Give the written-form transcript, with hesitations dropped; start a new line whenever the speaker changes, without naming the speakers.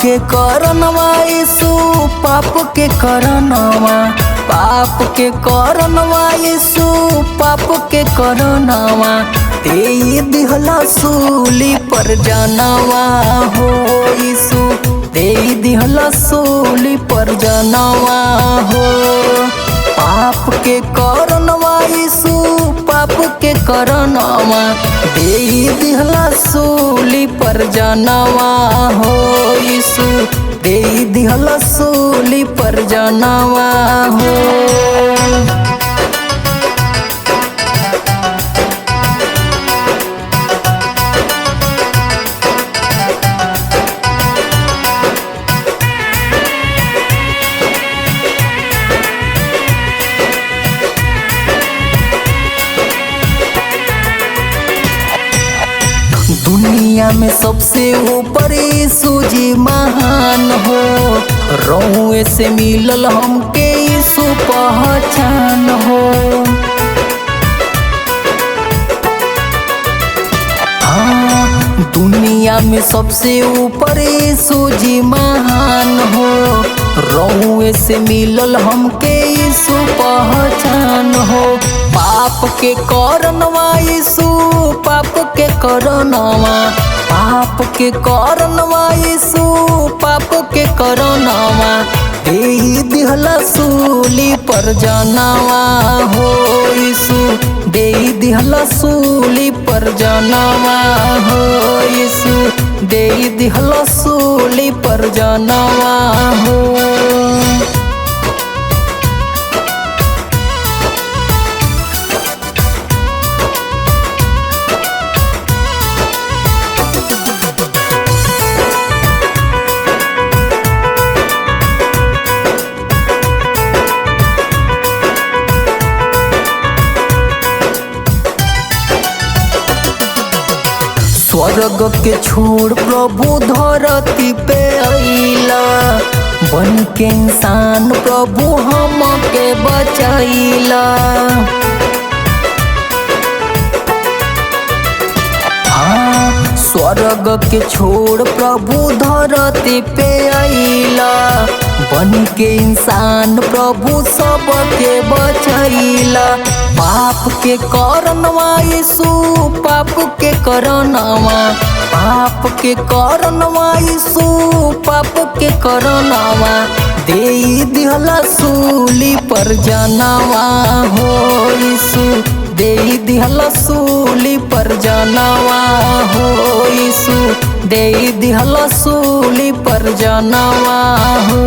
के करनवा यीशु पाप के करनवा, पाप के करनवा यीशु पाप के करनवा, दे दिहला सूली पर जानवा हो यीशु, दे दिहला सूली पर जानवा हो। पाप के करनवा यीशु पाप के करनवा, दे दिहला सूली पर जानवा हो यीशु, दे दिहला सूली पर जानवा हो। दुनिया में सबसे ऊपर यीशु जी महान हो, रहुए से मिलल हमके यीशु पहचान हो। हाँ, दुनिया में सबसे ऊपर यीशु जी महान हो, रहुए से मिलल हमके यीशु पहचान हो। पाप के करनवा यीशु पाप के करनवा, पाप के करनवा यीशु पाप के करनवा, दे दिहला सूली पर जानवा हो यीशु, दे दिहला सूली पर जानवा हो यीशु, दे दिहला सूली पर जानवा हो। स्वर्ग के छोड़ प्रभु धरती पे आइला, बन के इंसान प्रभु हमके बचाइला। हाँ, स्वर्ग के छोड़ प्रभु धरती पे आइला, बन के इंसान प्रभु सबके बचाइला। पाप के करनवा यीशु पाप के करनवा, पाप के करनवा यीशु पाप के करनवा, दे दिहला सूली पर जानवा हो यीशु, दे दिहला सूली पर जानवा हो यीशु, दे दिहला सूली पर जानवा हो।